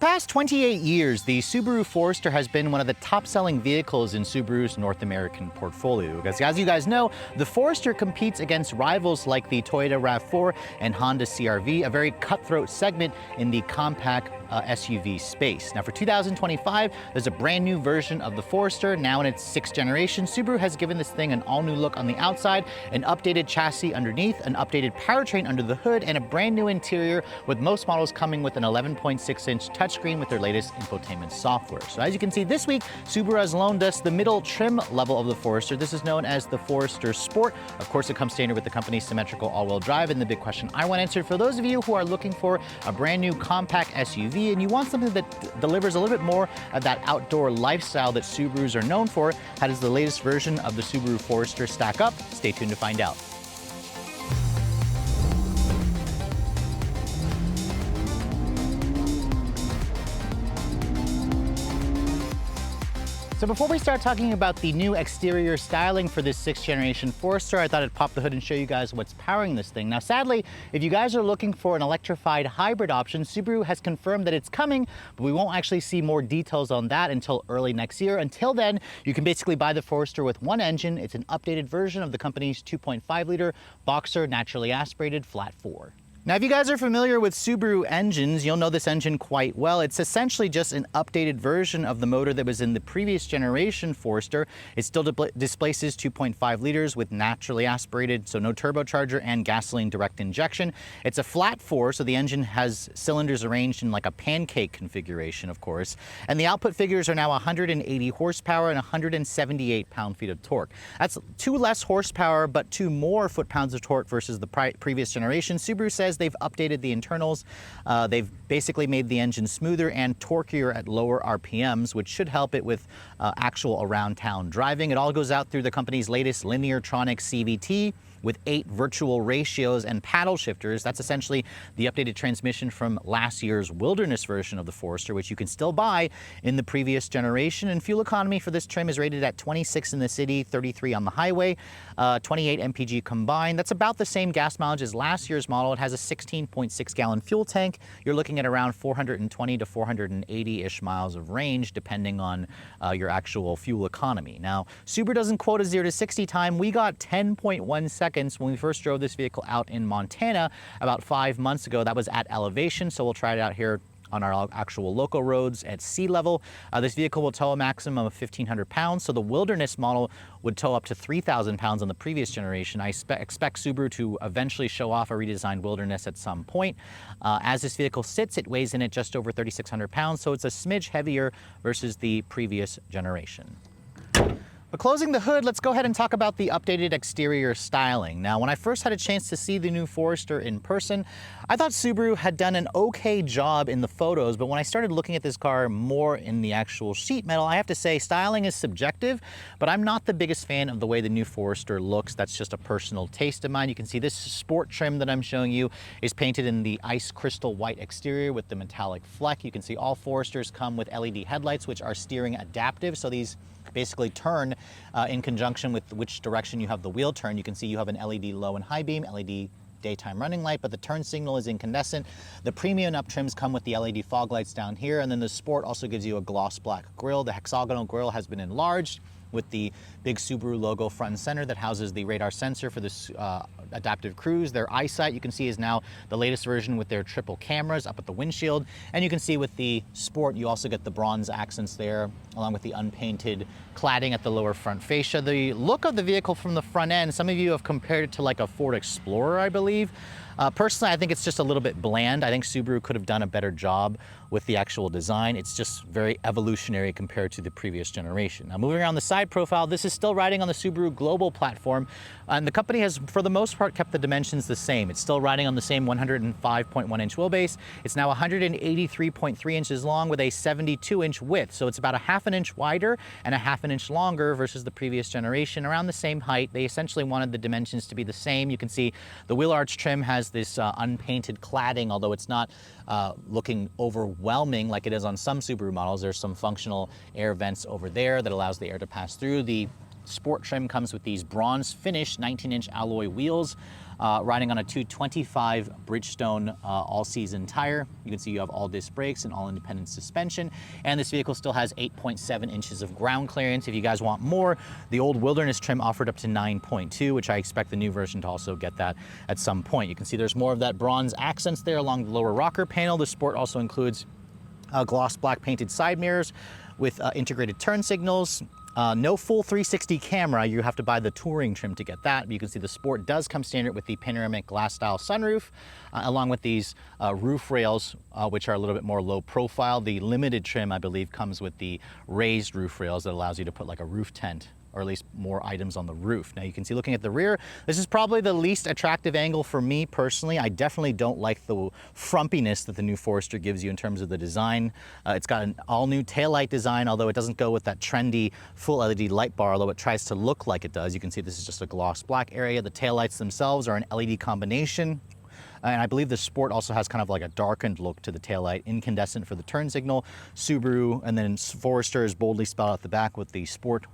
the past 28 years, the Subaru Forester has been one of the top-selling vehicles in Subaru's North American portfolio. Because as you guys know, the Forester competes against rivals like the Toyota RAV4 and Honda CR-V, a very cutthroat segment in the compact SUV space. Now for 2025, there's a brand new version of the Forester, now in its 6th generation. Subaru has given this thing an all-new look on the outside, an updated chassis underneath, an updated powertrain under the hood, and a brand new interior, with most models coming with an 11.6-inch touchscreen with their latest infotainment software. So as you can see this week, Subaru has loaned us the middle trim level of the Forester. This is known as the Forester Sport. Of course, it comes standard with the company's symmetrical all-wheel drive. And the big question I want answered for those of you who are looking for a brand new compact SUV and you want something that delivers a little bit more of that outdoor lifestyle that Subarus are known for, how does the latest version of the Subaru Forester stack up? Stay tuned to find out. So before we start talking about the new exterior styling for this 6th generation Forester, I thought I'd pop the hood and show you guys what's powering this thing. Now sadly, if you guys are looking for an electrified hybrid option, Subaru has confirmed that it's coming, but we won't actually see more details on that until early next year. Until then, you can basically buy the Forester with one engine. It's an updated version of the company's 2.5-liter Boxer naturally aspirated flat 4. Now, if you guys are familiar with Subaru engines, you'll know this engine quite well. It's essentially just an updated version of the motor that was in the previous generation Forester. It still displaces 2.5 liters with naturally aspirated, so no turbocharger, and gasoline direct injection. It's a flat 4, so the engine has cylinders arranged in like a pancake configuration, of course. And the output figures are now 180 horsepower and 178 pound-feet of torque. That's 2 less horsepower, but 2 more foot-pounds of torque versus the previous generation. Subaru says they've updated the internals. They've basically made the engine smoother and torquier at lower RPMs, which should help it with actual around town driving. It all goes out through the company's latest Lineartronic CVT with 8 virtual ratios and paddle shifters. That's essentially the updated transmission from last year's Wilderness version of the Forester, which you can still buy in the previous generation. And fuel economy for this trim is rated at 26 in the city, 33 on the highway, 28 mpg combined. That's about the same gas mileage as last year's model. It has a 16.6 gallon fuel tank. You're looking at around 420 to 480-ish miles of range, depending on your actual fuel economy. Now, Subaru doesn't quote a 0 to 60 time. We got 10.1 seconds when we first drove this vehicle out in Montana about 5 months ago. That was at elevation, so we'll try it out here on our actual local roads at sea level. This vehicle will tow a maximum of 1,500 pounds, so the Wilderness model would tow up to 3,000 pounds on the previous generation. I expect Subaru to eventually show off a redesigned Wilderness at some point. As this vehicle sits, it weighs in at just over 3,600 pounds, so it's a smidge heavier versus the previous generation. But closing the hood, let's go ahead and talk about the updated exterior styling. Now, when I first had a chance to see the new Forester in person, I thought Subaru had done an okay job in the photos, but when I started looking at this car more in the actual sheet metal, I have to say styling is subjective, but I'm not the biggest fan of the way the new Forester looks. That's just a personal taste of mine. You can see this sport trim that I'm showing you is painted in the ice crystal white exterior with the metallic fleck. You can see all Foresters come with LED headlights, which are steering adaptive, so these basically turn in conjunction with which direction you have the wheel turn. You can see you have an LED low and high beam, LED daytime running light, but the turn signal is incandescent. The premium up trims come with the LED fog lights down here, and then the Sport also gives you a gloss black grille. The hexagonal grille has been enlarged with the big Subaru logo front and center that houses the radar sensor for this adaptive cruise. Their eyesight, you can see, is now the latest version with their triple cameras up at the windshield. And you can see with the Sport, you also get the bronze accents there, along with the unpainted cladding at the lower front fascia. The look of the vehicle from the front end, some of you have compared it to like a Ford Explorer, I believe. Personally, I think it's just a little bit bland. I think Subaru could have done a better job with the actual design. It's just very evolutionary compared to the previous generation. Now, moving around the side profile, this is still riding on the Subaru Global platform, and the company has, for the most part, kept the dimensions the same. It's still riding on the same 105.1-inch wheelbase. It's now 183.3 inches long with a 72-inch width, so it's about a half an inch wider and a half an inch longer versus the previous generation, around the same height. They essentially wanted the dimensions to be the same. You can see the wheel arch trim has this unpainted cladding, although it's not looking overwhelming like it is on some Subaru models. There's some functional air vents over there that allows the air to pass through. The Sport trim comes with these bronze finish 19-inch alloy wheels, riding on a 225 Bridgestone all-season tire. You can see you have all disc brakes and all independent suspension, and this vehicle still has 8.7 inches of ground clearance. If you guys want more, the old Wilderness trim offered up to 9.2, which I expect the new version to also get that at some point. You can see there's more of that bronze accents there along the lower rocker panel. The Sport also includes gloss black painted side mirrors with integrated turn signals. No full 360 camera, you have to buy the Touring trim to get that. You can see the Sport does come standard with the panoramic glass style sunroof, along with these roof rails, which are a little bit more low profile. The Limited trim, I believe, comes with the raised roof rails that allows you to put like a roof tent, or at least more items on the roof. Now you can see looking at the rear, this is probably the least attractive angle for me personally. I definitely don't like the frumpiness that the new Forester gives you in terms of the design. It's got an all new taillight design, although it doesn't go with that trendy full LED light bar, although it tries to look like it does. You can see this is just a gloss black area. The taillights themselves are an LED combination. And I believe the Sport also has kind of like a darkened look to the taillight, incandescent for the turn signal. Subaru, and then Forester is boldly spelled out the back with the Sport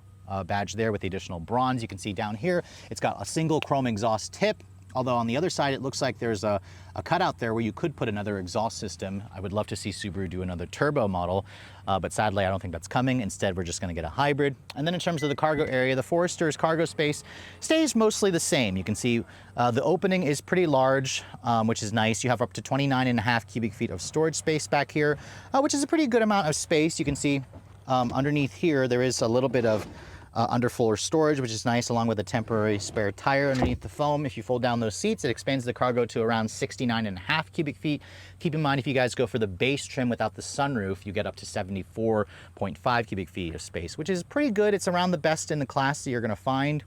badge there with the additional bronze. You can see down here, it's got a single chrome exhaust tip, although on the other side, it looks like there's a cutout there where you could put another exhaust system. I would love to see Subaru do another turbo model, but sadly, I don't think that's coming. Instead, we're just gonna get a hybrid. And then in terms of the cargo area, the Forester's cargo space stays mostly the same. You can see the opening is pretty large, which is nice. You have up to 29.5 cubic feet of storage space back here, which is a pretty good amount of space. You can see underneath here, there is a little bit of underfloor storage, which is nice, along with a temporary spare tire underneath the foam. If you fold down those seats, it expands the cargo to around 69.5 cubic feet. Keep in mind, if you guys go for the base trim without the sunroof, you get up to 74.5 cubic feet of space, which is pretty good. It's around the best in the class that you're gonna find.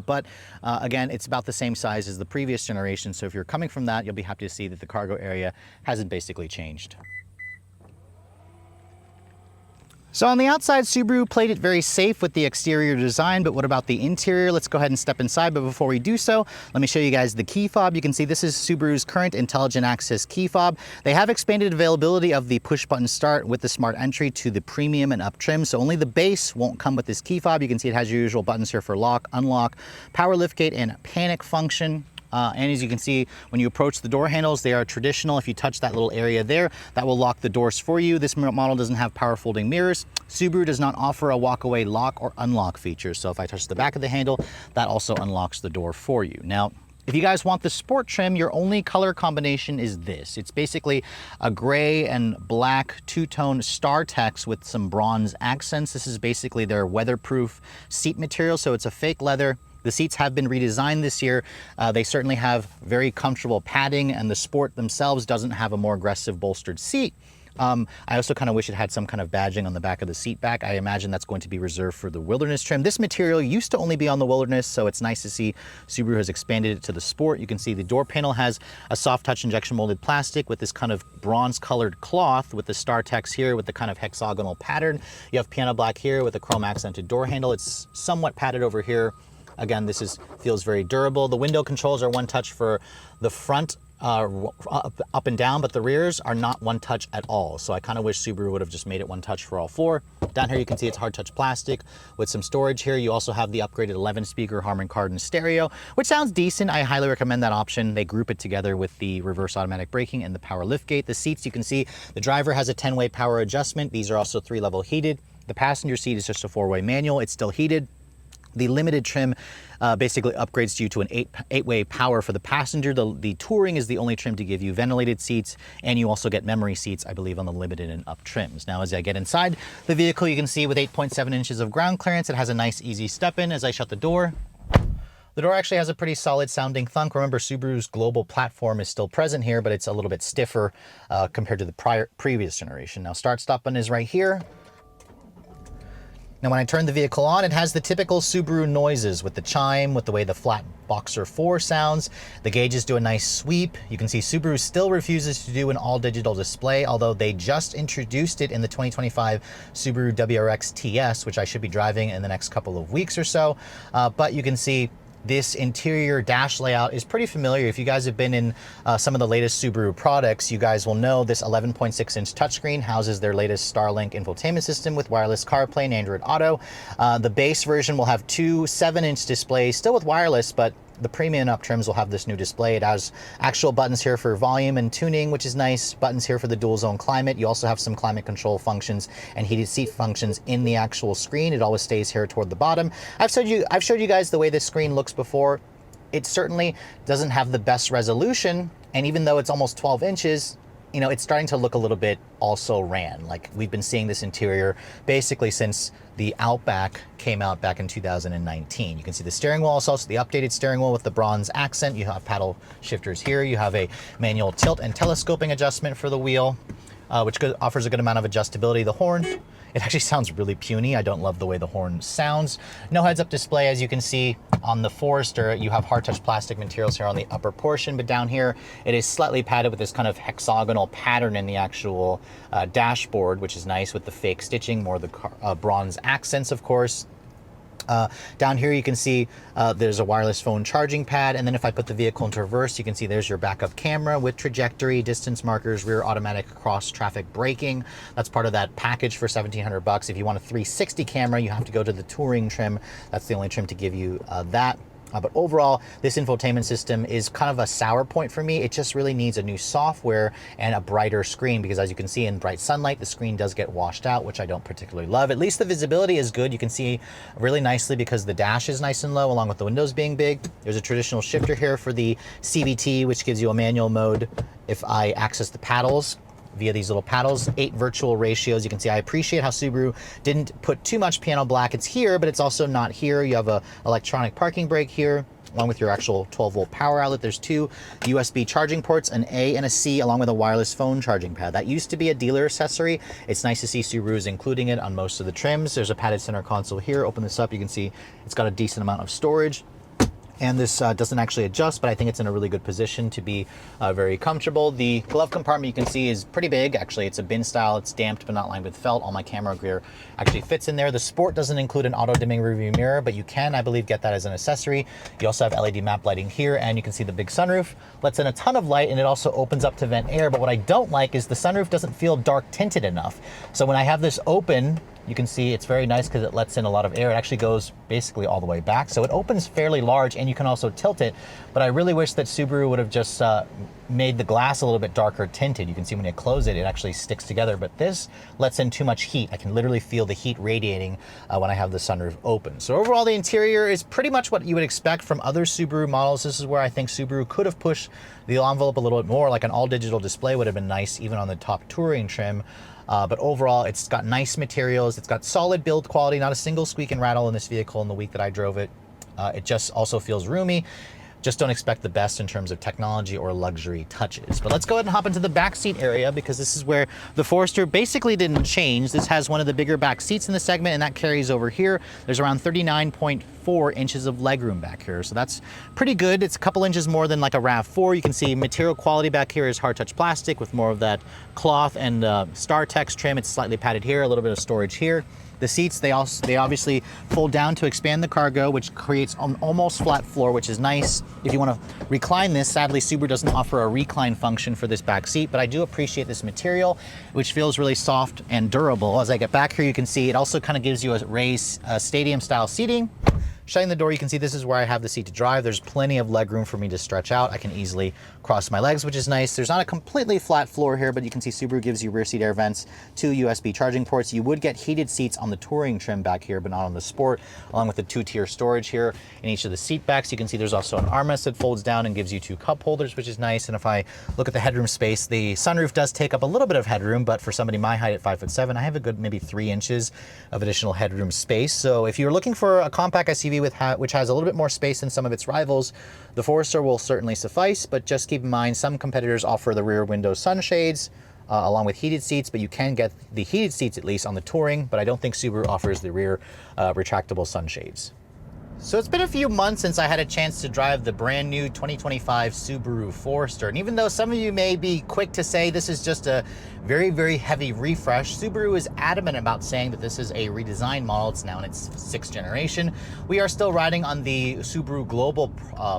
But again, it's about the same size as the previous generation. So if you're coming from that, you'll be happy to see that the cargo area hasn't basically changed. So on the outside, Subaru played it very safe with the exterior design, but what about the interior? Let's go ahead and step inside, but before we do so, let me show you guys the key fob. You can see this is Subaru's current intelligent access key fob. They have expanded availability of the push button start with the smart entry to the premium and up trim, so only the base won't come with this key fob. You can see it has your usual buttons here for lock, unlock, power liftgate, and panic function. And as you can see, when you approach the door handles, they are traditional. If you touch that little area there, that will lock the doors for you. This model doesn't have power folding mirrors. Subaru does not offer a walkaway lock or unlock feature. So if I touch the back of the handle, that also unlocks the door for you. Now, if you guys want the Sport trim, your only color combination is this. It's basically a gray and black two-tone star text with some bronze accents. This is basically their weatherproof seat material, so it's a fake leather. The seats have been redesigned this year. They certainly have very comfortable padding, and the Sport themselves doesn't have a more aggressive bolstered seat. I also kind of wish it had some kind of badging on the back of the seat back. I imagine that's going to be reserved for the Wilderness trim. This material used to only be on the Wilderness, so it's nice to see Subaru has expanded it to the Sport. You can see the door panel has a soft touch injection molded plastic with this kind of bronze colored cloth with the star text here with the kind of hexagonal pattern. You have piano black here with a chrome accented door handle. It's somewhat padded over here. Again, this feels very durable. The window controls are one touch for the front, up and down, but the rears are not one touch at all. So I kind of wish Subaru would have just made it one touch for all four. Down here you can see it's hard touch plastic with some storage here. You also have the upgraded 11-speaker Harman Kardon stereo, which sounds decent. I highly recommend that option. They group it together with the reverse automatic braking and the power liftgate. The seats, you can see the driver has a 10-way power adjustment. These are also 3-level heated. The passenger seat is just a 4-way manual. It's still heated. The Limited trim basically upgrades you to an 8-way power for the passenger. The Touring is the only trim to give you ventilated seats, and you also get memory seats, I believe, on the Limited and up trims. Now, as I get inside the vehicle, you can see with 8.7 inches of ground clearance, it has a nice, easy step-in. As I shut the door actually has a pretty solid sounding thunk. Remember, Subaru's global platform is still present here, but it's a little bit stiffer compared to the previous generation. Now, start-stop button is right here. Now, when I turn the vehicle on, it has the typical Subaru noises with the chime, with the way the flat Boxer 4 sounds. The gauges do a nice sweep. You can see Subaru still refuses to do an all-digital display, although they just introduced it in the 2025 Subaru WRX TS, which I should be driving in the next couple of weeks or so. But you can see this interior dash layout is pretty familiar. If you guys have been in some of the latest Subaru products, you guys will know this 11.6-inch touchscreen houses their latest Starlink infotainment system with wireless CarPlay and Android Auto. The base version will have two 7-inch displays, still with wireless, but the premium up trims will have this new display. It has actual buttons here for volume and tuning, which is nice. Buttons here for the dual zone climate. You also have some climate control functions and heated seat functions in the actual screen. It always stays here toward the bottom. I've showed you guys the way this screen looks before. It certainly doesn't have the best resolution, and even though it's almost 12 inches, you know, it's starting to look a little bit also ran. Like, we've been seeing this interior basically since the Outback came out back in 2019. You can see the steering wheel is also the updated steering wheel with the bronze accent. You have paddle shifters here. You have a manual tilt and telescoping adjustment for the wheel, which offers a good amount of adjustability. The horn, it actually sounds really puny. I don't love the way the horn sounds. No heads-up display, as you can see on the Forester. You have hard touch plastic materials here on the upper portion, but down here it is slightly padded with this kind of hexagonal pattern in the actual dashboard, which is nice with the fake stitching, more of the bronze accents, of course. Down here you can see there's a wireless phone charging pad, and then if I put the vehicle into reverse, you can see there's your backup camera with trajectory, distance markers, rear automatic cross traffic braking. That's part of that package for $1,700. If you want a 360 camera, you have to go to the touring trim. That's the only trim to give you that. But overall, this infotainment system is kind of a sour point for me. It just really needs a new software and a brighter screen, because as you can see in bright sunlight, the screen does get washed out, which I don't particularly love. At least the visibility is good. You can see really nicely because the dash is nice and low, along with the windows being big. There's a traditional shifter here for the CVT, which gives you a manual mode if I access the paddles via these little paddles. 8 virtual ratios. You can see I appreciate how Subaru didn't put too much piano black. It's here, but it's also not here. You have a electronic parking brake here, along with your actual 12-volt power outlet. There's 2 USB charging ports, an A and a C, along with a wireless phone charging pad. That used to be a dealer accessory. It's nice to see Subaru is including it on most of the trims. There's a padded center console here. Open this up, you can see it's got a decent amount of storage. And this doesn't actually adjust, but I think it's in a really good position to be very comfortable. The glove compartment you can see is pretty big. Actually, it's a bin style. It's damped but not lined with felt. All my camera gear actually fits in there. The Sport doesn't include an auto dimming rearview mirror, but you can, I believe, get that as an accessory. You also have LED map lighting here, and you can see the big sunroof. Lets in a ton of light, and it also opens up to vent air. But what I don't like is the sunroof doesn't feel dark tinted enough. So when I have this open, you can see it's very nice because it lets in a lot of air. It actually goes basically all the way back. So it opens fairly large, and you can also tilt it. But I really wish that Subaru would have just made the glass a little bit darker tinted. You can see when you close it, it actually sticks together. But this lets in too much heat. I can literally feel the heat radiating when I have the sunroof open. So overall, the interior is pretty much what you would expect from other Subaru models. This is where I think Subaru could have pushed the envelope a little bit more. Like an all-digital display would have been nice, even on the top touring trim. But overall, it's got nice materials. It's got solid build quality, not a single squeak and rattle in this vehicle in the week that I drove it. It just also feels roomy. Just don't expect the best in terms of technology or luxury touches. But let's go ahead and hop into the backseat area, because this is where the Forester basically didn't change. This has one of the bigger back seats in the segment, and that carries over here. There's around 39.4 inches of legroom back here, so that's pretty good. It's a couple inches more than like a RAV4. You can see material quality back here is hard touch plastic with more of that cloth and StarTex trim. It's slightly padded here, a little bit of storage here. The seats, they obviously fold down to expand the cargo, which creates an almost flat floor, which is nice. If you want to recline this, sadly, Subaru doesn't offer a recline function for this back seat, but I do appreciate this material, which feels really soft and durable. As I get back here, you can see it also kind of gives you a raised stadium-style seating. Shutting the door, you can see this is where I have the seat to drive. There's plenty of leg room for me to stretch out. I can easily cross my legs, which is nice. There's not a completely flat floor here, but you can see Subaru gives you rear seat air vents, 2 USB charging ports. You would get heated seats on the touring trim back here, but not on the Sport, along with the 2-tier storage here in each of the seat backs. You can see there's also an armrest that folds down and gives you 2 cup holders, which is nice. And if I look at the headroom space, the sunroof does take up a little bit of headroom, but for somebody my height at 5'7", I have a good maybe 3 inches of additional headroom space. So if you're looking for a compact SUV which has a little bit more space than some of its rivals, the Forester will certainly suffice, but just keep in mind some competitors offer the rear window sunshades along with heated seats, but you can get the heated seats at least on the touring, but I don't think Subaru offers the rear retractable sunshades. So it's been a few months since I had a chance to drive the brand new 2025 Subaru Forester. And even though some of you may be quick to say this is just a very, very heavy refresh, Subaru is adamant about saying that this is a redesigned model. It's now in its 6th generation. We are still riding on the Subaru Global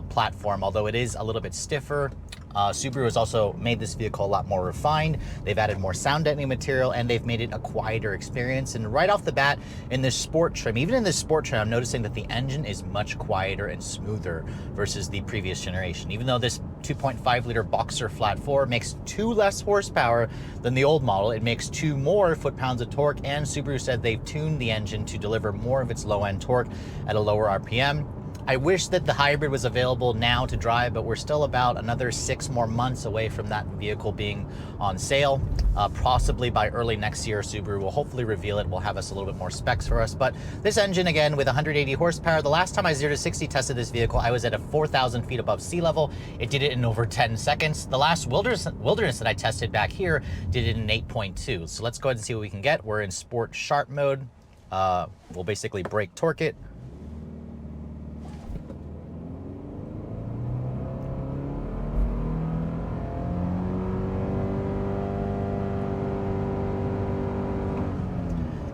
platform, although it is a little bit stiffer. Subaru has also made this vehicle a lot more refined. They've added more sound deadening material, and they've made it a quieter experience. And right off the bat, in this sport trim, even in this sport trim, I'm noticing that the engine is much quieter and smoother versus the previous generation. Even though this 2.5 liter Boxer flat 4 makes 2 less horsepower than the old model, it makes 2 more foot-pounds of torque, and Subaru said they've tuned the engine to deliver more of its low-end torque at a lower RPM. I wish that the hybrid was available now to drive, but we're still about another 6 more months away from that vehicle being on sale. Possibly by early next year, Subaru will hopefully reveal it. Will have us a little bit more specs for us. But this engine, again, with 180 horsepower, the last time I 0 to 60 tested this vehicle, I was at a 4,000 feet above sea level. It did it in over 10 seconds. The last wilderness that I tested back here did it in 8.2. So let's go ahead and see what we can get. We're in Sport Sharp mode. We'll basically brake torque it.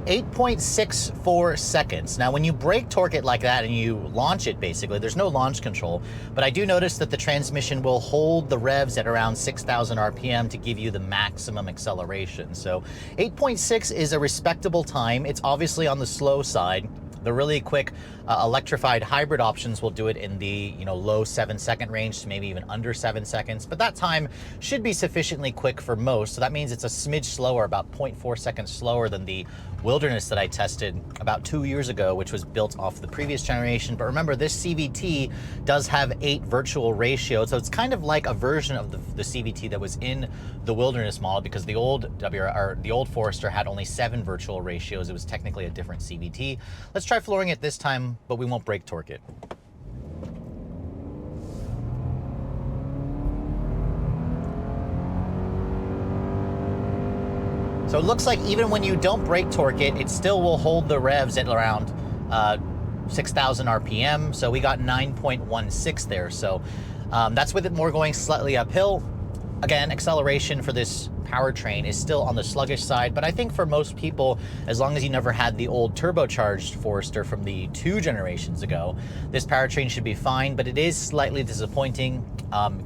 8.64 seconds. Now, when you brake torque it like that and you launch it, basically, there's no launch control, but I do notice that the transmission will hold the revs at around 6,000 RPM to give you the maximum acceleration. So 8.6 is a respectable time. It's obviously on the slow side. The really quick electrified hybrid options will do it in the low 7-second range to maybe even under 7 seconds, but that time should be sufficiently quick for most. So that means it's a smidge slower, about 0.4 seconds slower than the Wilderness that I tested about 2 years ago, which was built off the previous generation. But remember, this CVT does have 8 virtual ratios, so it's kind of like a version of the CVT that was in the Wilderness model, because the old Forester had only 7 virtual ratios. It was technically a different CVT. Let's try flooring it this time, but we won't brake torque it. So it looks like even when you don't brake torque it, it still will hold the revs at around 6,000 RPM. So we got 9.16 there. So that's with it more going slightly uphill. Again, acceleration for this powertrain is still on the sluggish side, but I think for most people, as long as you never had the old turbocharged Forester from the 2 generations ago, this powertrain should be fine, but it is slightly disappointing.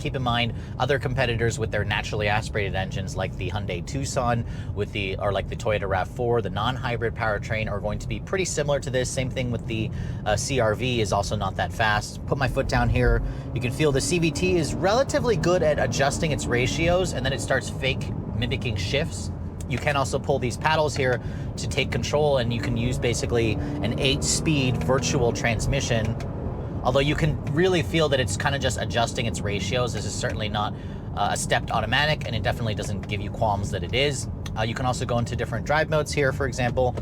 Keep in mind, other competitors with their naturally aspirated engines like the Hyundai Tucson or like the Toyota RAV4, the non-hybrid powertrain, are going to be pretty similar to this. Same thing with the CR-V is also not that fast. Put my foot down here. You can feel the CVT is relatively good at adjusting its ratios, and then it starts fake mimicking shifts. You can also pull these paddles here to take control, and you can use basically an 8-speed virtual transmission. Although you can really feel that it's kind of just adjusting its ratios. This is certainly not a stepped automatic, and it definitely doesn't give you qualms that it is. You can also go into different drive modes here, for example.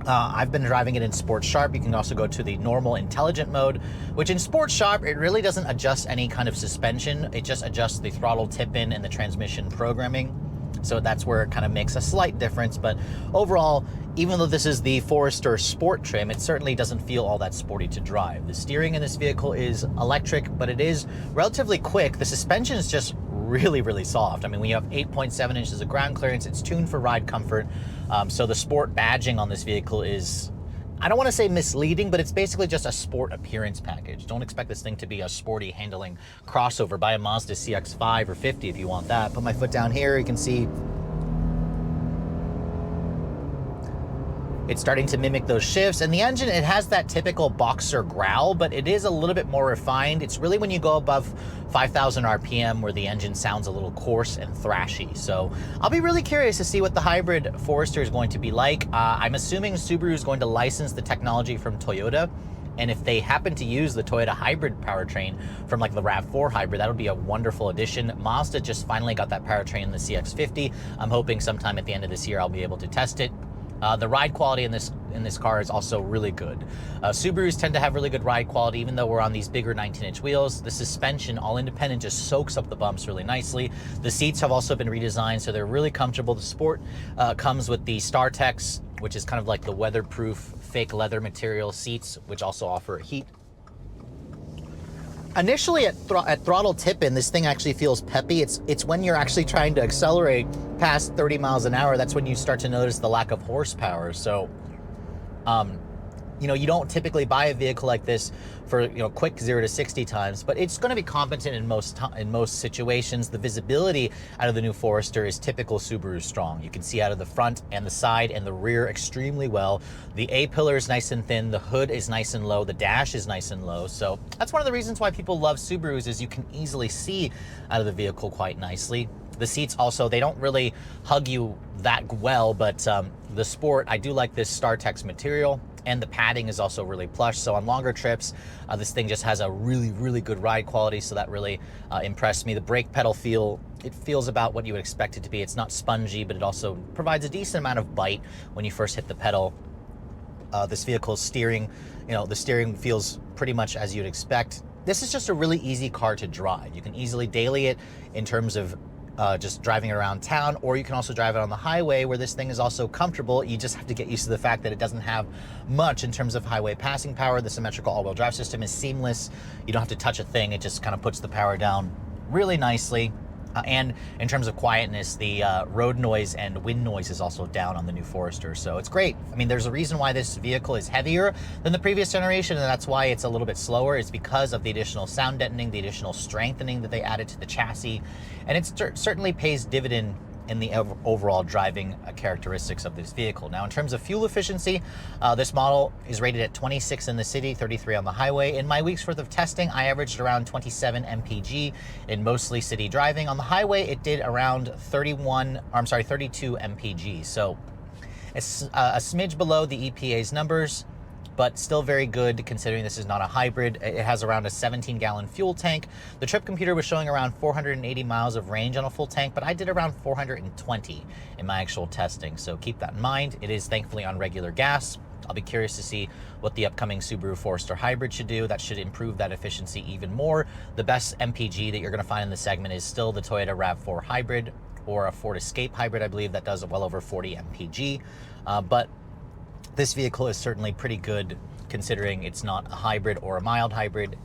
I've been driving it in Sport Sharp. You can also go to the normal intelligent mode, which in Sport Sharp, it really doesn't adjust any kind of suspension. It just adjusts the throttle tip-in and the transmission programming. So that's where it kind of makes a slight difference. But overall, even though this is the Forester Sport trim, it certainly doesn't feel all that sporty to drive. The steering in this vehicle is electric, but it is relatively quick. The suspension is just really, really soft. I mean, when you have 8.7 inches of ground clearance, it's tuned for ride comfort. So the sport badging on this vehicle is, I don't want to say misleading, but it's basically just a sport appearance package. Don't expect this thing to be a sporty handling crossover. Buy a Mazda CX-5 or 50 if you want that. Put my foot down here, you can see it's starting to mimic those shifts. And the engine, it has that typical Boxer growl, but it is a little bit more refined. It's really when you go above 5,000 RPM where the engine sounds a little coarse and thrashy. So I'll be really curious to see what the hybrid Forester is going to be like. I'm assuming Subaru is going to license the technology from Toyota. And if they happen to use the Toyota hybrid powertrain from like the RAV4 hybrid, that'll be a wonderful addition. Mazda just finally got that powertrain in the CX-50. I'm hoping sometime at the end of this year I'll be able to test it. The ride quality in this car is also really good. Subarus tend to have really good ride quality, even though we're on these bigger 19-inch wheels. The suspension, all independent, just soaks up the bumps really nicely. The seats have also been redesigned, so they're really comfortable. The Sport comes with the StarTex which is kind of like the weatherproof fake leather material seats, which also offer heat. Initially at throttle tip-in, this thing actually feels peppy. It's when you're actually trying to accelerate past 30 miles an hour, that's when you start to notice the lack of horsepower. So, you know, you don't typically buy a vehicle like this for, you know, quick 0 to 60 times, but it's going to be competent in most situations. The visibility out of the new Forester is typical Subaru strong. You can see out of the front and the side and the rear extremely well. The A-pillar is nice and thin. The hood is nice and low. The dash is nice and low. So that's one of the reasons why people love Subarus, is you can easily see out of the vehicle quite nicely. The seats also, they don't really hug you that well, but the Sport, I do like this StarTex material, and the padding is also really plush. So on longer trips, this thing just has a really, really good ride quality. So that really impressed me. The brake pedal it feels about what you would expect it to be. It's not spongy, but it also provides a decent amount of bite when you first hit the pedal. This vehicle's steering, you know, the steering feels pretty much as you'd expect. This is just a really easy car to drive. You can easily daily it in terms of just driving it around town, or you can also drive it on the highway, where this thing is also comfortable. You just have to get used to the fact that it doesn't have much in terms of highway passing power. The symmetrical all-wheel drive system is seamless. You don't have to touch a thing. It just kind of puts the power down really nicely. And in terms of quietness, the road noise and wind noise is also down on the new Forester, so it's great. I mean, there's a reason why this vehicle is heavier than the previous generation, and that's why it's a little bit slower. It's because of the additional sound deadening, the additional strengthening that they added to the chassis, and it certainly pays dividend in the overall driving characteristics of this vehicle. Now, in terms of fuel efficiency, this model is rated at 26 in the city, 33 on the highway. In my week's worth of testing, I averaged around 27 mpg in mostly city driving. On the highway, it did around 32 mpg. So it's a smidge below the EPA's numbers, but still very good considering this is not a hybrid. It has around a 17-gallon fuel tank. The trip computer was showing around 480 miles of range on a full tank, but I did around 420 in my actual testing. So keep that in mind. It is thankfully on regular gas. I'll be curious to see what the upcoming Subaru Forester hybrid should do. That should improve that efficiency even more. The best MPG that you're gonna find in the segment is still the Toyota RAV4 hybrid, or a Ford Escape hybrid, I believe, that does well over 40 mpg. But this vehicle is certainly pretty good considering it's not a hybrid or a mild hybrid.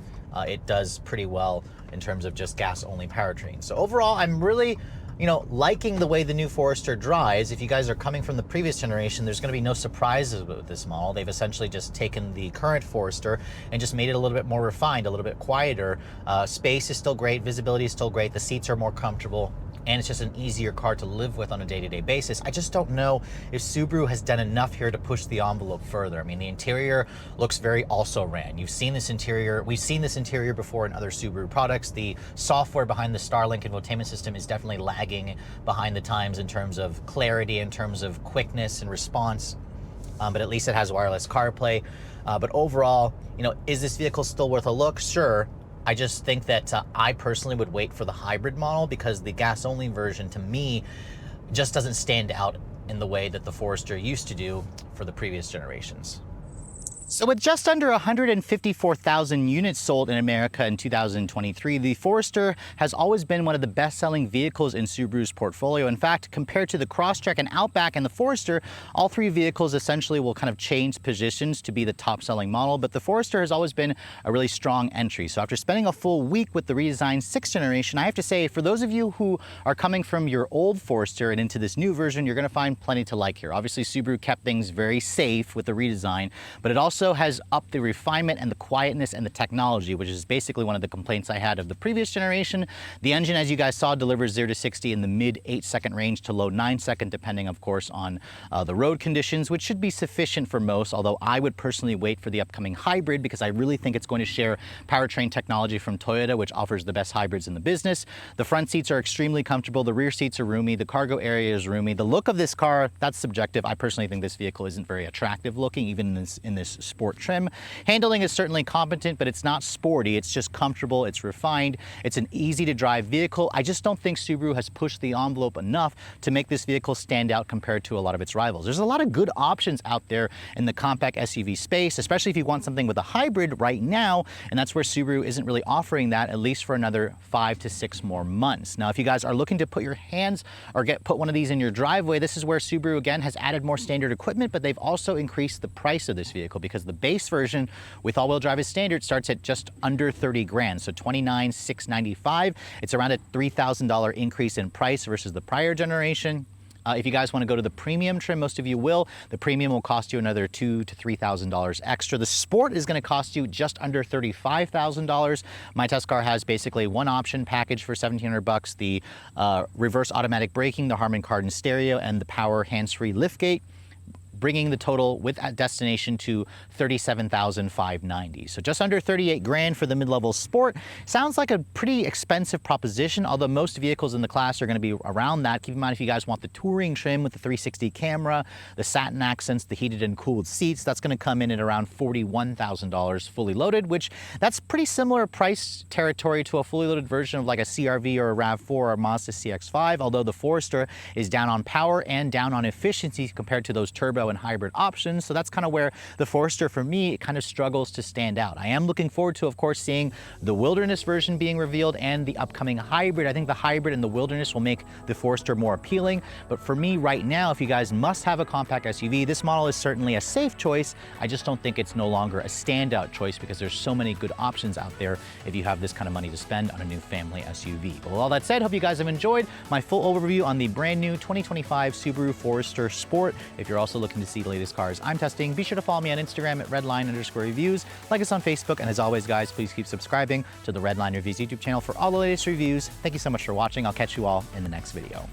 It does pretty well in terms of just gas-only powertrain. So overall, I'm really, you know, liking the way the new Forester drives. If you guys are coming from the previous generation, there's going to be no surprises with this model. They've essentially just taken the current Forester and just made it a little bit more refined, a little bit quieter. Space is still great, visibility is still great, the seats are more comfortable, and it's just an easier car to live with on a day-to-day basis. I just don't know if Subaru has done enough here to push the envelope further. I mean, the interior looks very also-ran. You've seen this interior, we've seen this interior before in other Subaru products. The software behind the Starlink infotainment system is definitely lagging behind the times in terms of clarity, in terms of quickness and response, but at least it has wireless CarPlay. But overall, you know, is this vehicle still worth a look? Sure. I just think that I personally would wait for the hybrid model, because the gas-only version, to me, just doesn't stand out in the way that the Forester used to do for the previous generations. So with just under 154,000 units sold in America in 2023, the Forester has always been one of the best-selling vehicles in Subaru's portfolio. In fact, compared to the Crosstrek and Outback and the Forester, all three vehicles essentially will kind of change positions to be the top-selling model, but the Forester has always been a really strong entry. So after spending a full week with the redesigned 6th generation, I have to say, for those of you who are coming from your old Forester and into this new version, you're going to find plenty to like here. Obviously, Subaru kept things very safe with the redesign, but it also has upped the refinement and the quietness and the technology, which is basically one of the complaints I had of the previous generation. The engine, as you guys saw, delivers 0 to 60 in the mid 8-second range to low 9-second, depending, of course, on the road conditions, which should be sufficient for most, although I would personally wait for the upcoming hybrid, because I really think it's going to share powertrain technology from Toyota, which offers the best hybrids in the business. The front seats are extremely comfortable. The rear seats are roomy. The cargo area is roomy. The look of this car, that's subjective. I personally think this vehicle isn't very attractive looking, even in this Sport trim. Handling is certainly competent, but it's not sporty. It's just comfortable, it's refined, it's an easy to drive vehicle. I just don't think Subaru has pushed the envelope enough to make this vehicle stand out compared to a lot of its rivals. There's a lot of good options out there in the compact SUV space, especially if you want something with a hybrid right now, and that's where Subaru isn't really offering that, at least for another 5 to 6 more months. Now, if you guys are looking to put your hands or put one of these in your driveway, this is where Subaru again has added more standard equipment, but they've also increased the price of this vehicle because the base version with all-wheel drive as standard starts at just under 30 grand, so $29,695. It's around a $3,000 increase in price versus the prior generation. If you guys want to go to the premium trim, most of you will. The premium will cost you another $2,000 to $3,000 extra. The Sport is going to cost you just under $35,000. My test car has basically one option package for $1,700: the reverse automatic braking, the Harman Kardon stereo, and the power hands-free liftgate, bringing the total with at destination to $37,590. So just under 38 grand for the mid-level Sport. Sounds like a pretty expensive proposition, although most vehicles in the class are going to be around that. Keep in mind, if you guys want the touring trim with the 360 camera, the satin accents, the heated and cooled seats, that's going to come in at around $41,000 fully loaded, which that's pretty similar price territory to a fully loaded version of like a CR-V or a RAV4 or a Mazda CX-5, although the Forester is down on power and down on efficiency compared to those turbo and hybrid options. So that's kind of where the Forester, for me, it kind of struggles to stand out. I am looking forward to, of course, seeing the Wilderness version being revealed and the upcoming hybrid. I think the hybrid and the Wilderness will make the Forester more appealing. But for me right now, if you guys must have a compact SUV, this model is certainly a safe choice. I just don't think it's no longer a standout choice because there's so many good options out there if you have this kind of money to spend on a new family SUV. But with all that said, hope you guys have enjoyed my full overview on the brand new 2025 Subaru Forester Sport. If you're also looking to see the latest cars I'm testing, be sure to follow me on Instagram at redline_reviews, like us on Facebook, and as always guys, please keep subscribing to the Redline Reviews YouTube channel for all the latest reviews. Thank you so much for watching. I'll catch you all in the next video.